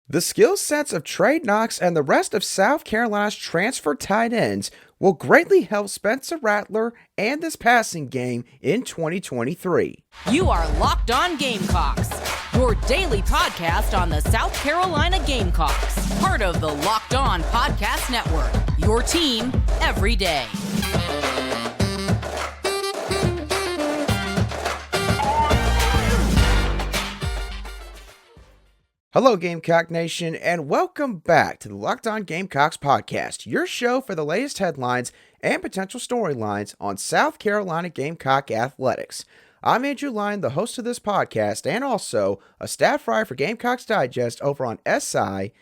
The skill sets of Trey Knox and the rest of South Carolina's transfer tight ends will greatly help Spencer Rattler and this passing game in 2023. You are Locked On Gamecocks, your daily podcast on the South Carolina Gamecocks, part of the Locked On Podcast Network, your team every day. Hello, Gamecock Nation, and welcome back to the Locked On Gamecocks podcast, your show for the latest headlines and potential storylines on South Carolina Gamecock athletics. I'm Andrew Lyon, the host of this podcast, and also a staff writer for Gamecocks Digest over on SI.com.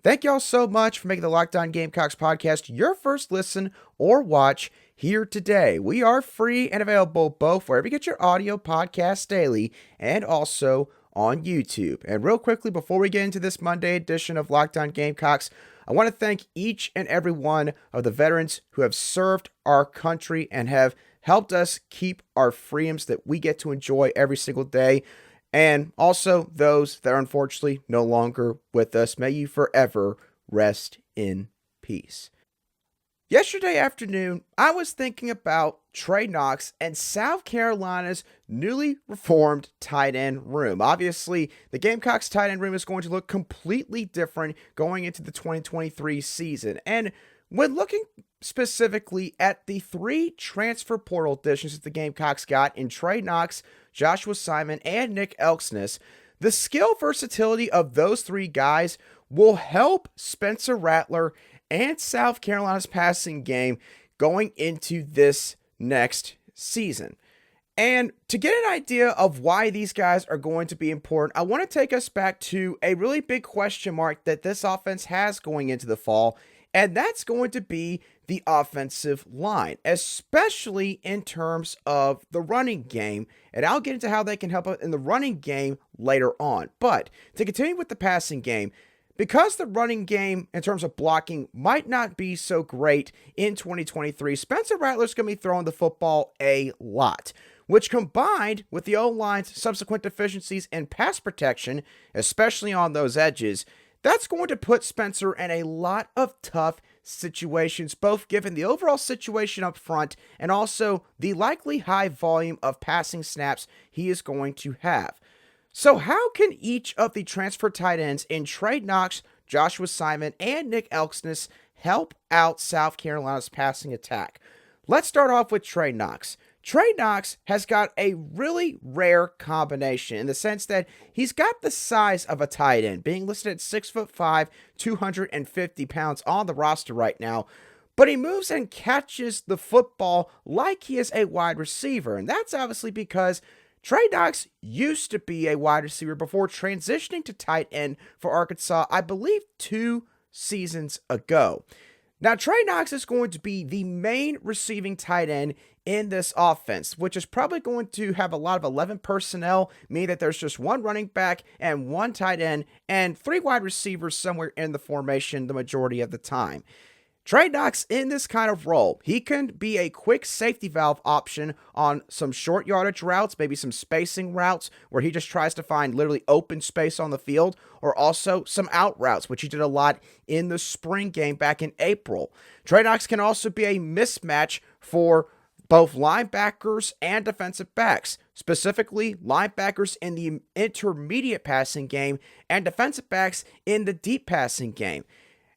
Thank y'all so much for making the Locked On Gamecocks podcast your first listen or watch here today. We are free and available both wherever you get your audio podcasts daily and also on YouTube. And real quickly, before we get into this Monday edition of Locked On Gamecocks, I want to thank each and every one of the veterans who have served our country and have helped us keep our freedoms that we get to enjoy every single day. And also those that are unfortunately no longer with us. May you forever rest in peace. Yesterday afternoon, I was thinking about Trey Knox and South Carolina's newly reformed tight end room. Obviously, the Gamecocks tight end room is going to look completely different going into the 2023 season. And when looking specifically at the three transfer portal additions that the Gamecocks got in Trey Knox, Joshua Simon, and Nick Elksnis, the skill versatility of those three guys will help Spencer Rattler and South Carolina's passing game going into this next season. And to get an idea of why these guys are going to be important, I want to take us back to a really big question mark that this offense has going into the fall, and that's going to be the offensive line, especially in terms of the running game. And I'll get into how they can help out in the running game later on. But to continue with the passing game, because the running game in terms of blocking might not be so great in 2023, Spencer Rattler's going to be throwing the football a lot, which combined with the O-line's subsequent deficiencies in pass protection, especially on those edges, that's going to put Spencer in a lot of tough situations, both given the overall situation up front and also the likely high volume of passing snaps he is going to have. So how can each of the transfer tight ends in Trey Knox, Joshua Simon, and Nick Elksnis help out South Carolina's passing attack? Let's start off with Trey Knox. Trey Knox has got a really rare combination in the sense that he's got the size of a tight end, being listed at 6'5", 250 pounds on the roster right now, but he moves and catches the football like he is a wide receiver, and that's obviously because Trey Knox used to be a wide receiver before transitioning to tight end for Arkansas, I believe 2 seasons ago. Now, Trey Knox is going to be the main receiving tight end in this offense, which is probably going to have a lot of 11 personnel, meaning that there's just one running back and one tight end and 3 wide receivers somewhere in the formation the majority of the time. Trey Knox in this kind of role, he can be a quick safety valve option on some short yardage routes, maybe some spacing routes where he just tries to find literally open space on the field, or also some out routes, which he did a lot in the spring game back in April. Trey Knox can also be a mismatch for both linebackers and defensive backs, specifically linebackers in the intermediate passing game and defensive backs in the deep passing game.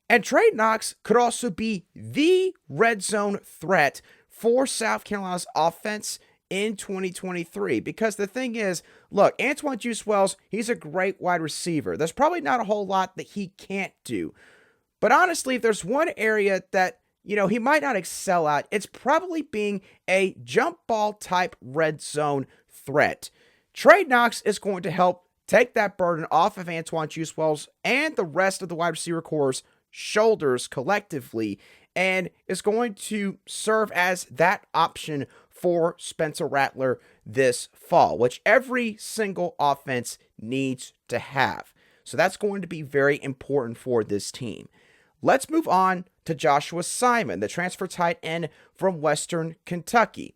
And Trey Knox could also be the red zone threat for South Carolina's offense in 2023. Because the thing is, look, Antoine Juice Wells, he's a great wide receiver. There's probably not a whole lot that he can't do. But honestly, if there's one area that, he might not excel at, it's probably being a jump ball type red zone threat. Trey Knox is going to help take that burden off of Antoine Juice Wells and the rest of the wide receiver corps' shoulders collectively, and is going to serve as that option for Spencer Rattler this fall, which every single offense needs to have. So that's going to be very important for this team. Let's move on to Joshua Simon, the transfer tight end from Western Kentucky.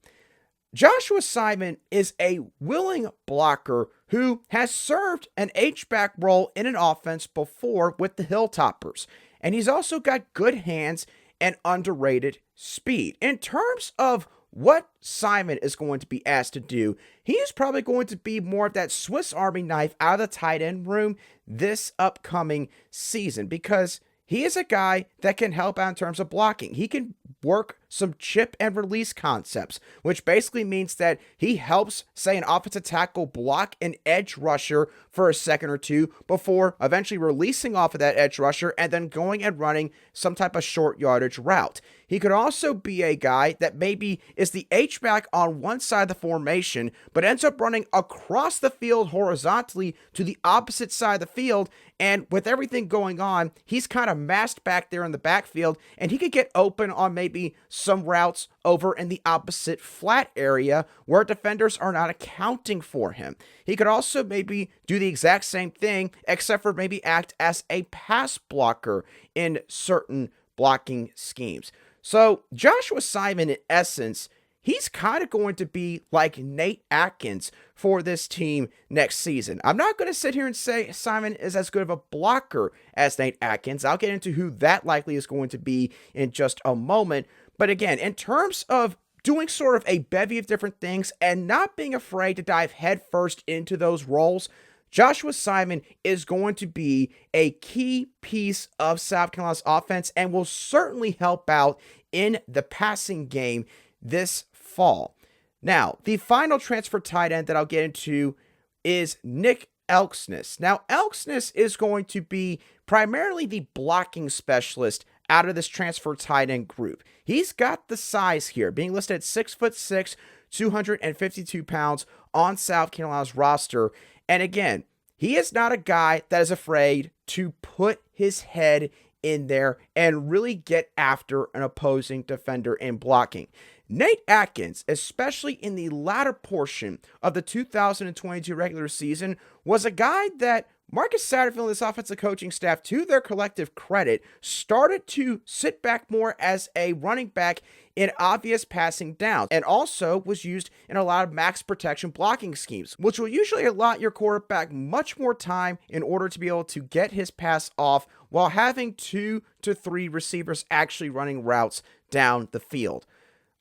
Joshua Simon is a willing blocker who has served an H-back role in an offense before with the Hilltoppers. And he's also got good hands and underrated speed. In terms of what Simon is going to be asked to do, he is probably going to be more of that Swiss Army knife out of the tight end room this upcoming season, because he is a guy that can help out in terms of blocking. He can work some chip and release concepts, which basically means that he helps, say, an offensive tackle block an edge rusher for a second or two before eventually releasing off of that edge rusher and then going and running some type of short yardage route. He could also be a guy that maybe is the H-back on one side of the formation, but ends up running across the field horizontally to the opposite side of the field. And with everything going on, he's kind of masked back there in the backfield, and he could get open on maybe some routes over in the opposite flat area where defenders are not accounting for him. He could also maybe do the exact same thing, except for maybe act as a pass blocker in certain blocking schemes. So Joshua Simon, in essence, he's kind of going to be like Nate Atkins for this team next season. I'm not going to sit here and say Simon is as good of a blocker as Nate Atkins. I'll get into who that likely is going to be in just a moment. But again, in terms of doing sort of a bevy of different things and not being afraid to dive headfirst into those roles, Joshua Simon is going to be a key piece of South Carolina's offense and will certainly help out in the passing game this fall. Now, the final transfer tight end that I'll get into is Nick Elksnis. Now, Elksnis is going to be primarily the blocking specialist out of this transfer tight end group. He's got the size here, being listed at 6'6", 252 pounds on South Carolina's roster. And again, he is not a guy that is afraid to put his head in there and really get after an opposing defender in blocking. Nate Atkins, especially in the latter portion of the 2022 regular season, was a guy that Marcus Satterfield and this offensive coaching staff, to their collective credit, started to sit back more as a running back in obvious passing downs, and also was used in a lot of max protection blocking schemes, which will usually allot your quarterback much more time in order to be able to get his pass off while having 2 to 3 receivers actually running routes down the field.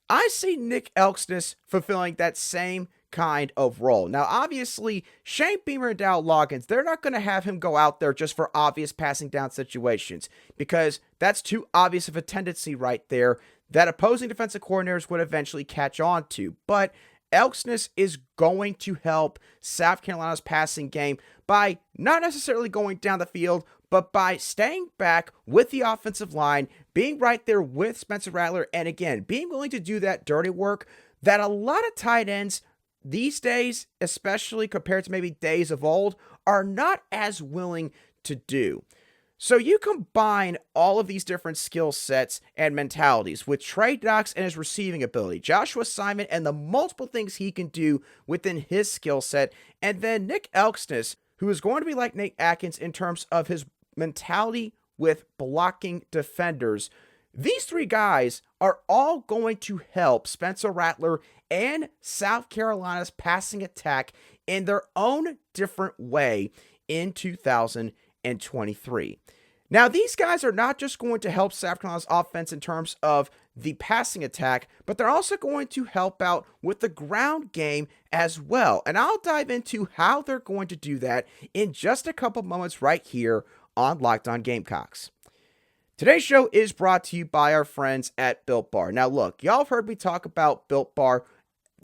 I see Nick Elksnis fulfilling that same kind of role. Now, obviously, Shane Beamer and Dow Loggins, they're not going to have him go out there just for obvious passing down situations, because that's too obvious of a tendency right there that opposing defensive coordinators would eventually catch on to. But Elksnis is going to help South Carolina's passing game by not necessarily going down the field, but by staying back with the offensive line, being right there with Spencer Rattler, and again, being willing to do that dirty work that a lot of tight ends these days, especially compared to maybe days of old, are not as willing to do. So you combine all of these different skill sets and mentalities with Trey Knox and his receiving ability, Joshua Simon and the multiple things he can do within his skill set, and then Nick Elksnis, who is going to be like Nate Atkins in terms of his mentality with blocking defenders. These three guys are all going to help Spencer Rattler and South Carolina's passing attack in their own different way in 2023. Now, these guys are not just going to help South Carolina's offense in terms of the passing attack, but they're also going to help out with the ground game as well. And I'll dive into how they're going to do that in just a couple moments right here on Locked On Gamecocks. Today's show is brought to you by our friends at Built Bar. Now, look, y'all have heard me talk about Built Bar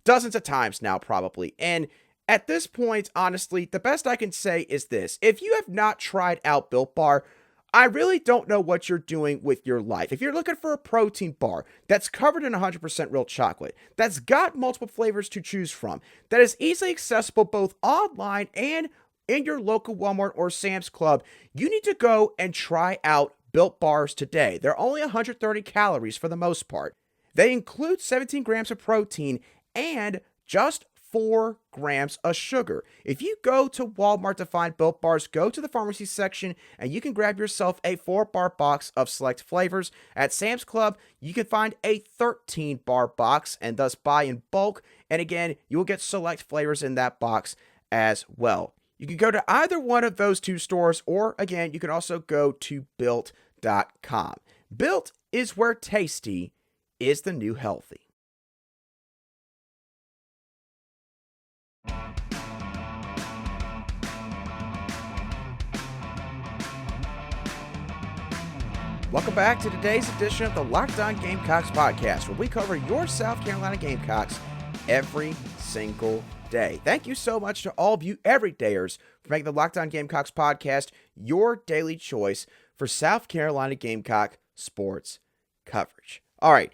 dozens of times now, probably. And at this point, honestly, the best I can say is this. If you have not tried out Built Bar, I really don't know what you're doing with your life. If you're looking for a protein bar that's covered in 100% real chocolate, that's got multiple flavors to choose from, that is easily accessible both online and in your local Walmart or Sam's Club, you need to go and try out Built Bars today. They're only 130 calories for the most part. They include 17 grams of protein and just 4 grams of sugar. If you go to Walmart to find Built Bars, go to the pharmacy section and you can grab yourself a 4-bar box of select flavors. At Sam's Club, you can find a 13-bar box and thus buy in bulk. And again, you will get select flavors in that box as well. You can go to either one of those 2 stores, or again, you can also go to Built.com. Built is where tasty is the new healthy. Welcome back to today's edition of the Locked On Gamecocks podcast, where we cover your South Carolina Gamecocks every single day. Thank you so much to all of you everydayers for making the Locked On Gamecocks podcast your daily choice for South Carolina Gamecock sports coverage. All right,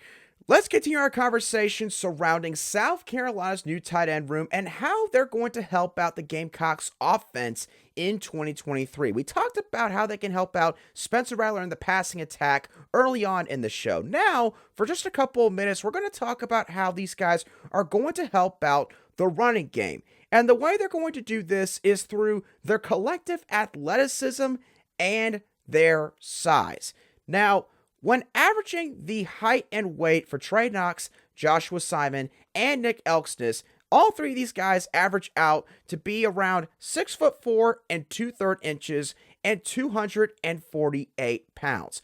let's continue our conversation surrounding South Carolina's new tight end room and how they're going to help out the Gamecocks offense in 2023. We talked about how they can help out Spencer Rattler in the passing attack early on in the show. Now, for just a couple of minutes, we're going to talk about how these guys are going to help out the running game. And the way they're going to do this is through their collective athleticism and their size. Now, when averaging the height and weight for Trey Knox, Joshua Simon, and Nick Elksnis, all 3 of these guys average out to be around 6'4" and 2/3 inches and 248 pounds.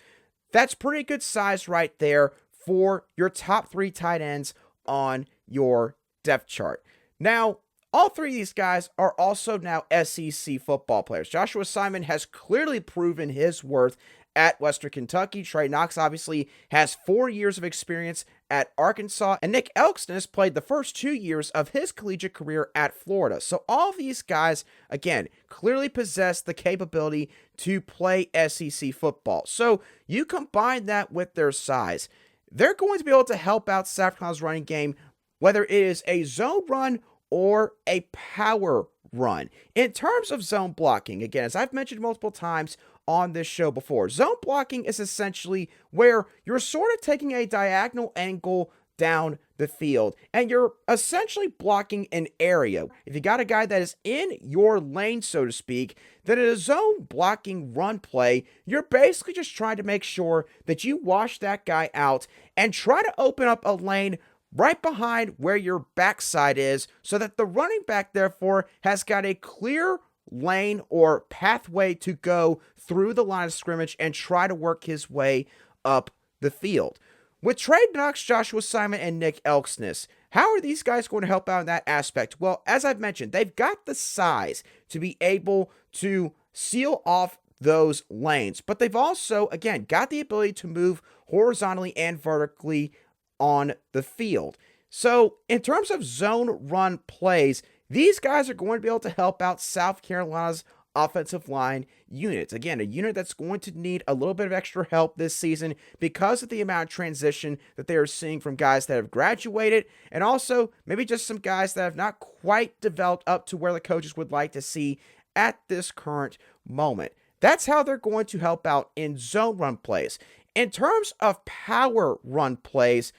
That's pretty good size right there for your top 3 tight ends on your depth chart. Now, all 3 of these guys are also now SEC football players. Joshua Simon has clearly proven his worth at Western Kentucky. Trey Knox obviously has 4 years of experience at Arkansas, and Nick Elksnis played the first 2 years of his collegiate career at Florida. So all of these guys, again, clearly possess the capability to play SEC football. So you combine that with their size, they're going to be able to help out South Carolina's running game, whether it is a zone run or a power run. In terms of zone blocking, again, as I've mentioned multiple times on this show before, zone blocking is essentially where you're sort of taking a diagonal angle down the field and you're essentially blocking an area. If you got a guy that is in your lane, so to speak, then in a zone blocking run play, you're basically just trying to make sure that you wash that guy out and try to open up a lane right behind where your backside is, so that the running back, therefore, has got a clear lane or pathway to go through the line of scrimmage and try to work his way up the field. With Trey Knox, Joshua Simon, and Nick Elksnis, how are these guys going to help out in that aspect? Well, as I've mentioned, they've got the size to be able to seal off those lanes, but they've also, again, got the ability to move horizontally and vertically on the field. So in terms of zone run plays, these guys are going to be able to help out South Carolina's offensive line units. Again, a unit that's going to need a little bit of extra help this season because of the amount of transition that they are seeing from guys that have graduated, and also maybe just some guys that have not quite developed up to where the coaches would like to see at this current moment. That's how they're going to help out in zone run plays. In terms of power run plays,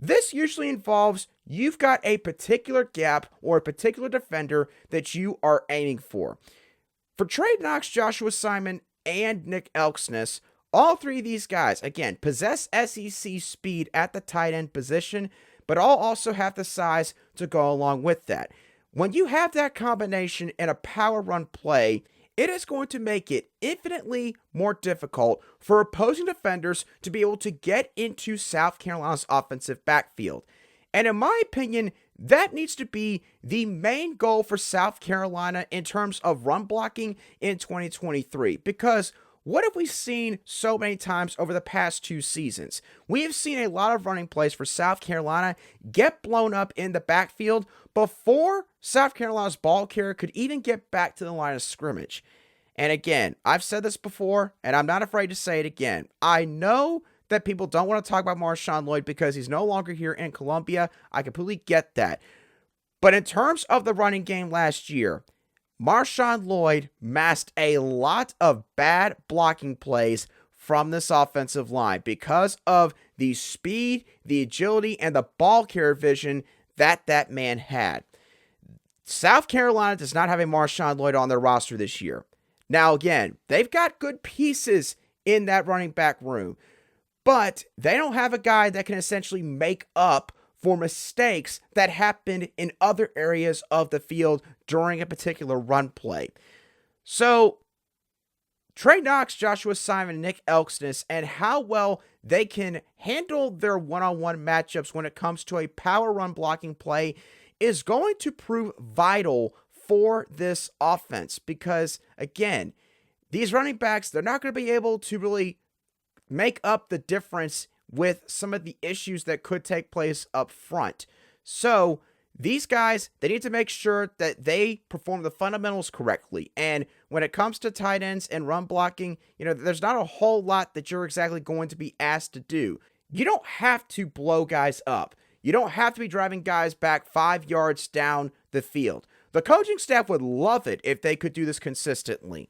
this usually involves you've got a particular gap or a particular defender that you are aiming for. For Trey Knox, Joshua Simon, and Nick Elksnis, all 3 of these guys, again, possess SEC speed at the tight end position, but all also have the size to go along with that. When you have that combination in a power run play, it is going to make it infinitely more difficult for opposing defenders to be able to get into South Carolina's offensive backfield. And in my opinion, that needs to be the main goal for South Carolina in terms of run blocking in 2023. Because what have we seen so many times over the past 2 seasons? We have seen a lot of running plays for South Carolina get blown up in the backfield before South Carolina's ball carrier could even get back to the line of scrimmage. And again, I've said this before, and I'm not afraid to say it again. I know that people don't want to talk about Marshawn Lloyd because he's no longer here in Columbia. I completely get that. But in terms of the running game last year, Marshawn Lloyd masked a lot of bad blocking plays from this offensive line because of the speed, the agility, and the ball carrier vision that man had. South Carolina does not have a Marshawn Lloyd on their roster this year. Now, again, they've got good pieces in that running back room, but they don't have a guy that can essentially make up for mistakes that happened in other areas of the field during a particular run play. So, Trey Knox, Joshua Simon, and Nick Elksnis, and how well they can handle their one-on-one matchups when it comes to a power run blocking play is going to prove vital for this offense because, again, these running backs, they're not going to be able to really make up the difference with some of the issues that could take place up front. So, these guys, they need to make sure that they perform the fundamentals correctly. And when it comes to tight ends and run blocking, there's not a whole lot that you're exactly going to be asked to do. You don't have to blow guys up. You don't have to be driving guys back 5 yards down the field. The coaching staff would love it if they could do this consistently.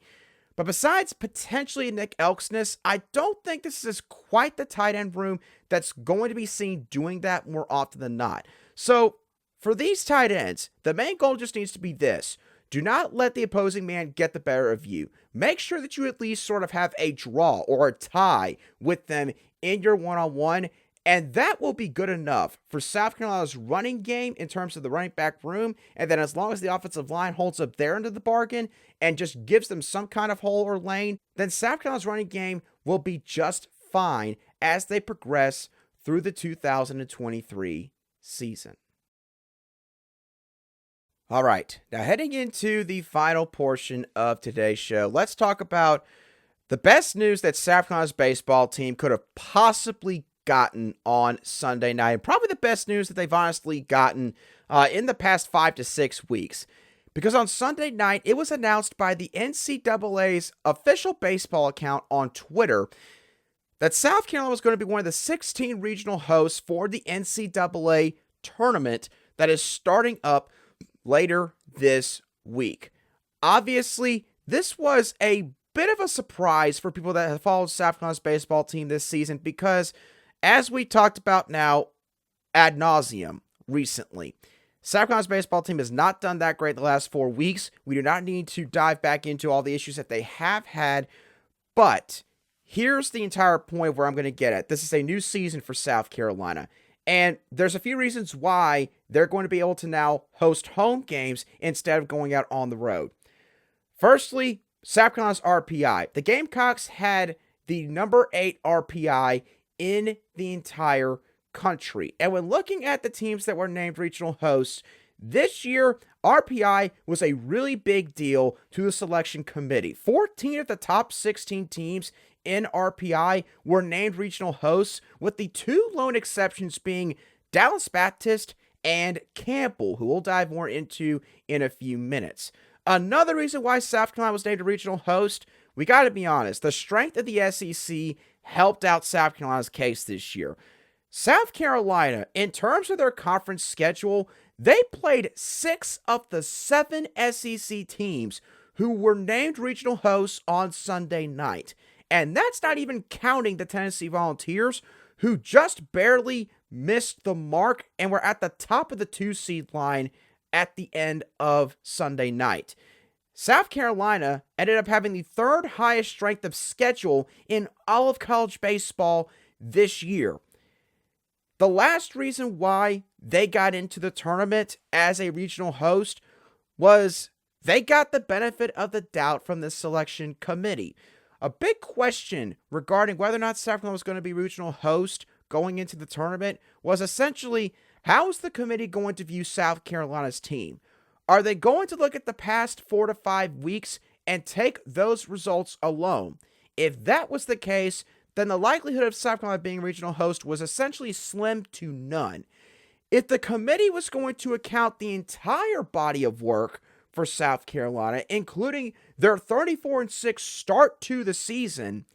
But besides potentially Nick Elksnis, I don't think this is quite the tight end room that's going to be seen doing that more often than not. So, for these tight ends, the main goal just needs to be this. Do not let the opposing man get the better of you. Make sure that you at least sort of have a draw or a tie with them in your one-on-one, and that will be good enough for South Carolina's running game in terms of the running back room, and then as long as the offensive line holds up their end of the bargain and just gives them some kind of hole or lane, then South Carolina's running game will be just fine as they progress through the 2023 season. All right, now heading into the final portion of today's show, let's talk about the best news that South Carolina's baseball team could have possibly gotten on Sunday night, and probably the best news that they've honestly gotten in the past 5 to 6 weeks. Because on Sunday night, it was announced by the NCAA's official baseball account on Twitter that South Carolina was going to be one of the 16 regional hosts for the NCAA Tournament that is starting up later this week. Obviously, this was a bit of a surprise for people that have followed South Carolina's baseball team this season because, as we talked about now ad nauseum recently, South Carolina's baseball team has not done that great the last 4 weeks. We do not need to dive back into all the issues that they have had, but here's the entire point where I'm going to get at. This is a new season for South Carolina. And there's a few reasons why they're going to be able to now host home games instead of going out on the road. Firstly, South Carolina's RPI. The Gamecocks had the number 8 RPI in the entire country. And when looking at the teams that were named regional hosts, this year, RPI was a really big deal to the selection committee. 14 of the top 16 teams in RPI were named regional hosts, with the 2 lone exceptions being Dallas Baptist and Campbell, who we'll dive more into in a few minutes. Another reason why South Carolina was named a regional host, we got to be honest, the strength of the SEC helped out South Carolina's case this year. South Carolina, in terms of their conference schedule, they played 6 of the 7 SEC teams who were named regional hosts on Sunday night. And that's not even counting the Tennessee Volunteers, who just barely missed the mark and were at the top of the 2-seed line at the end of Sunday night. South Carolina ended up having the 3rd highest strength of schedule in all of college baseball this year. The last reason why they got into the tournament as a regional host was they got the benefit of the doubt from the selection committee. A big question regarding whether or not South Carolina was going to be regional host going into the tournament was essentially, how is the committee going to view South Carolina's team? Are they going to look at the past 4 to 5 weeks and take those results alone? If that was the case, then the likelihood of South Carolina being a regional host was essentially slim to none. If the committee was going to account the entire body of work for South Carolina, including their 34-6 start to the season,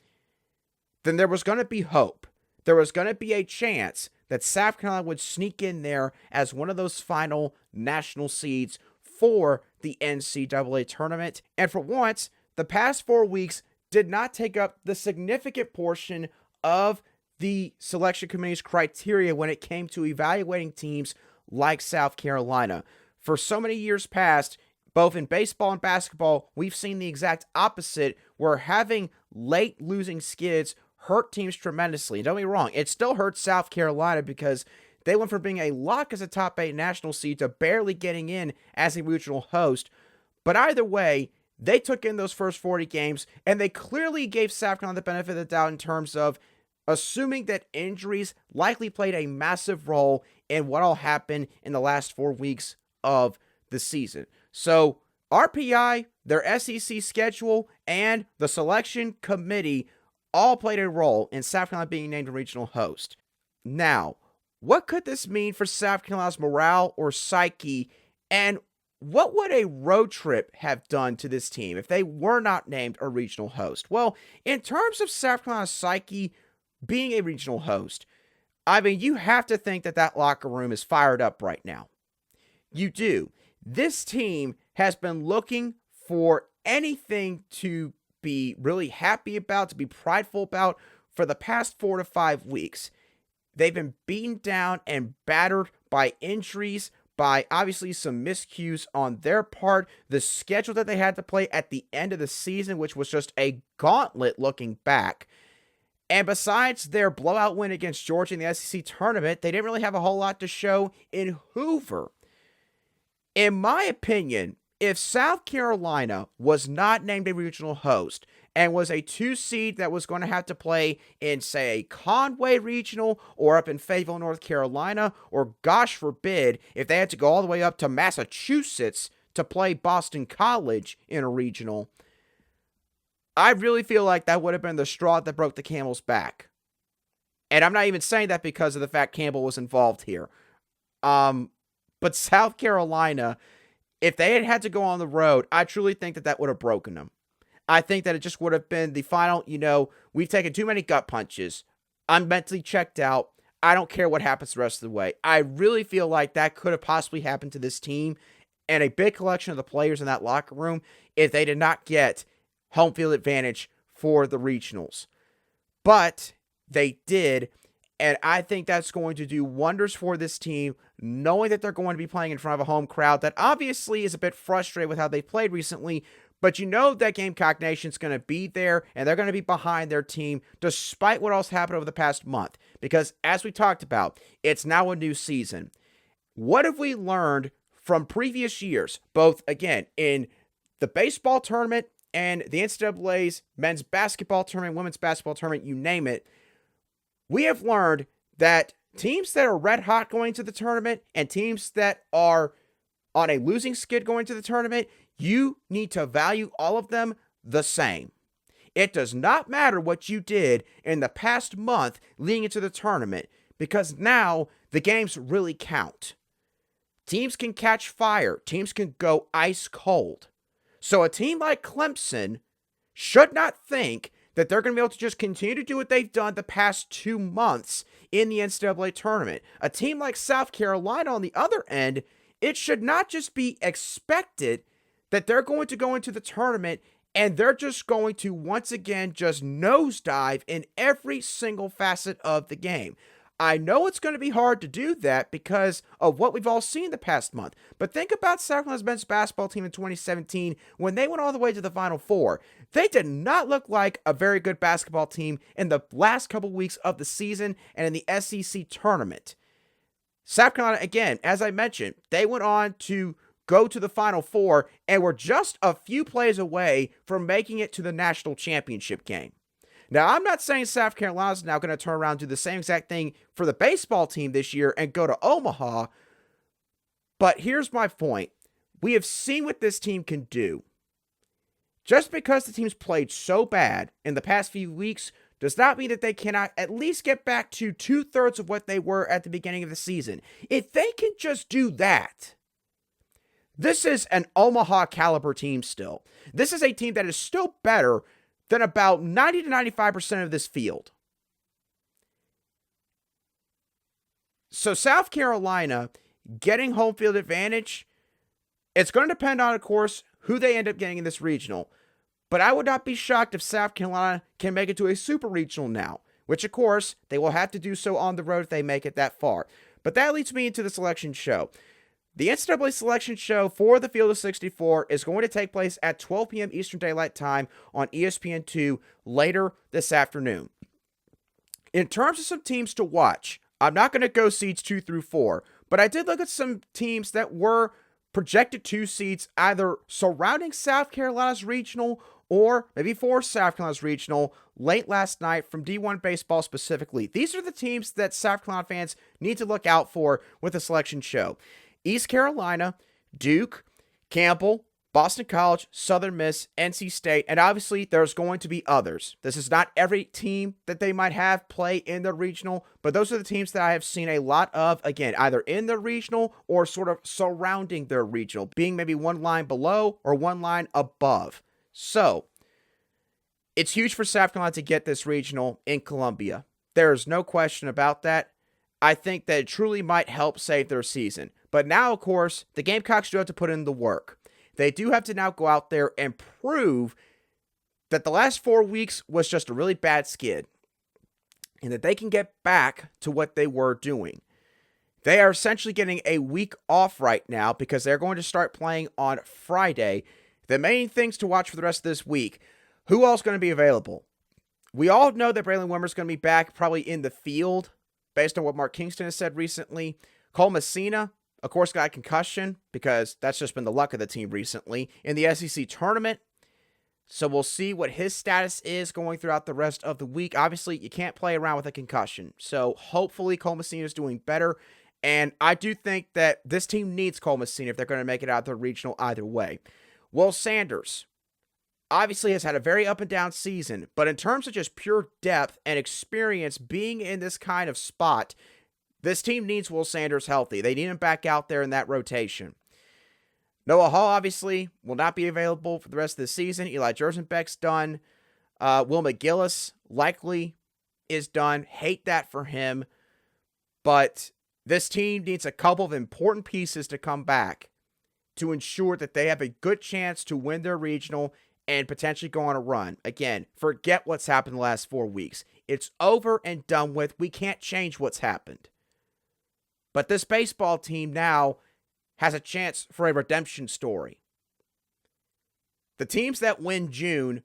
then there was going to be hope. There was going to be a chance that South Carolina would sneak in there as one of those final national seeds for the NCAA tournament. And for once, the past 4 weeks did not take up the significant portion of the selection committee's criteria when it came to evaluating teams like South Carolina. For so many years past, both in baseball and basketball, we've seen the exact opposite, where having late losing skids hurt teams tremendously. Don't get me wrong, it still hurts South Carolina because they went from being a lock as a top 8 national seed to barely getting in as a regional host. But either way, they took in those first 40 games, and they clearly gave South Carolina the benefit of the doubt in terms of assuming that injuries likely played a massive role in what all happened in the last 4 weeks of the season. So RPI, their SEC schedule, and the selection committee all played a role in South Carolina being named a regional host. Now, what could this mean for South Carolina's morale or psyche, and what would a road trip have done to this team if they were not named a regional host? Well, in terms of South Carolina's psyche being a regional host, I mean, you have to think that that locker room is fired up right now. You do. This team has been looking for anything to be really happy about, to be prideful about for the past 4 to 5 weeks. They've been beaten down and battered by injuries, by obviously some miscues on their part, the schedule that they had to play at the end of the season, which was just a gauntlet looking back. And besides their blowout win against Georgia in the SEC tournament, they didn't really have a whole lot to show in Hoover. In my opinion, if South Carolina was not named a regional host and was a 2 seed that was going to have to play in, say, a Conway regional or up in Fayetteville, North Carolina, or gosh forbid, if they had to go all the way up to Massachusetts to play Boston College in a regional, I really feel like that would have been the straw that broke the camel's back. And I'm not even saying that because of the fact Campbell was involved here. But South Carolina, if they had to go on the road, I truly think that that would have broken them. I think that it just would have been the final, we've taken too many gut punches. I'm mentally checked out. I don't care what happens the rest of the way. I really feel like that could have possibly happened to this team and a big collection of the players in that locker room if they did not get home field advantage for the regionals. But they did, and I think that's going to do wonders for this team, knowing that they're going to be playing in front of a home crowd that obviously is a bit frustrated with how they played recently, but you know that Gamecock Nation's going to be there, and they're going to be behind their team despite what else happened over the past month. Because as we talked about, it's now a new season. What have we learned from previous years, both, again, in the baseball tournament and the NCAA's men's basketball tournament, women's basketball tournament, you name it? We have learned that teams that are red hot going to the tournament and teams that are on a losing skid going to the tournament, you need to value all of them the same. It does not matter what you did in the past month leading into the tournament, because now the games really count. Teams can catch fire. Teams can go ice cold. So a team like Clemson should not think that they're going to be able to just continue to do what they've done the past 2 months in the NCAA tournament. A team like South Carolina, on the other end, it should not just be expected that they're going to go into the tournament and they're just going to once again just nosedive in every single facet of the game. I know it's going to be hard to do that because of what we've all seen the past month. But think about South Carolina's men's basketball team in 2017 when they went all the way to the Final Four. They did not look like a very good basketball team in the last couple weeks of the season and in the SEC tournament. South Carolina, again, as I mentioned, they went on to go to the Final Four and were just a few plays away from making it to the national championship game. Now, I'm not saying South Carolina's now going to turn around and do the same exact thing for the baseball team this year and go to Omaha, but here's my point. We have seen what this team can do. Just because the team's played so bad in the past few weeks does not mean that they cannot at least get back to 2/3 of what they were at the beginning of the season. If they can just do that, this is an Omaha caliber team still. This is a team that is still better than about 90 to 95% of this field. So South Carolina getting home field advantage, it's going to depend on, of course, who they end up getting in this regional. But I would not be shocked if South Carolina can make it to a super regional now, which, of course, they will have to do so on the road if they make it that far. But that leads me into the selection show. The NCAA selection show for the Field of 64 is going to take place at 12 p.m. Eastern Daylight Time on ESPN2 later this afternoon. In terms of some teams to watch, I'm not going to go seeds 2 through 4, but I did look at some teams that were projected 2 seeds either surrounding South Carolina's regional or maybe for South Carolina's regional late last night from D1 baseball specifically. These are the teams that South Carolina fans need to look out for with the selection show. East Carolina, Duke, Campbell, Boston College, Southern Miss, NC State, and obviously there's going to be others. This is not every team that they might have play in the regional, but those are the teams that I have seen a lot of, again, either in the regional or sort of surrounding their regional, being maybe one line below or one line above. So, it's huge for South Carolina to get this regional in Columbia. There is no question about that. I think that it truly might help save their season. But now, of course, the Gamecocks do have to put in the work. They do have to now go out there and prove that the last 4 weeks was just a really bad skid and that they can get back to what they were doing. They are essentially getting a week off right now because they're going to start playing on Friday. The main things to watch for the rest of this week, who else is going to be available? We all know that Braylon Wimmer's going to be back probably in the field based on what Mark Kingston has said recently. Cole Messina, of course, got a concussion because that's just been the luck of the team recently in the SEC tournament. So we'll see what his status is going throughout the rest of the week. Obviously, you can't play around with a concussion. So hopefully Cole Messina is doing better. And I do think that this team needs Cole Messina if they're going to make it out of the regional either way. Will Sanders obviously has had a very up and down season, but in terms of just pure depth and experience being in this kind of spot, this team needs Will Sanders healthy. They need him back out there in that rotation. Noah Hall obviously will not be available for the rest of the season. Eli Jersenbeck's done. Will McGillis likely is done. Hate that for him. But this team needs a couple of important pieces to come back to ensure that they have a good chance to win their regional and potentially go on a run. Again, forget what's happened the last 4 weeks. It's over and done with. We can't change what's happened. But this baseball team now has a chance for a redemption story. The teams that win June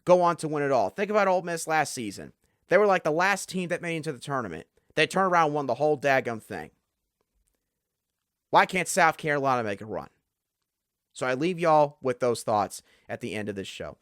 go on to win it all. Think about Ole Miss last season. They were like the last team that made it into the tournament. They turned around and won the whole daggum thing. Why can't South Carolina make a run? So I leave y'all with those thoughts at the end of this show.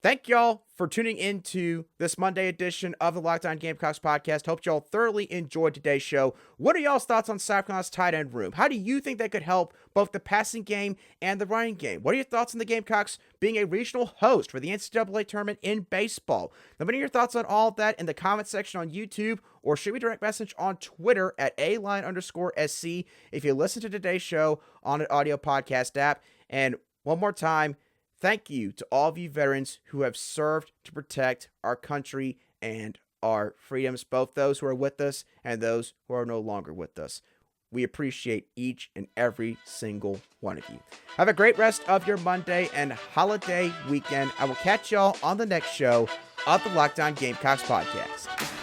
Thank y'all for tuning into this Monday edition of the Locked On Gamecocks podcast. Hope y'all thoroughly enjoyed today's show. What are y'all's thoughts on South Carolina's tight end room? How do you think that could help both the passing game and the running game? What are your thoughts on the Gamecocks being a regional host for the NCAA Tournament in baseball? Let me know your thoughts on all of that in the comment section on YouTube, or shoot me a direct message on Twitter at @aline_SC if you listen to today's show on an audio podcast app. And one more time, thank you to all of you veterans who have served to protect our country and our freedoms, both those who are with us and those who are no longer with us. We appreciate each and every single one of you. Have a great rest of your Monday and holiday weekend. I will catch y'all on the next show of the Locked On Gamecocks podcast.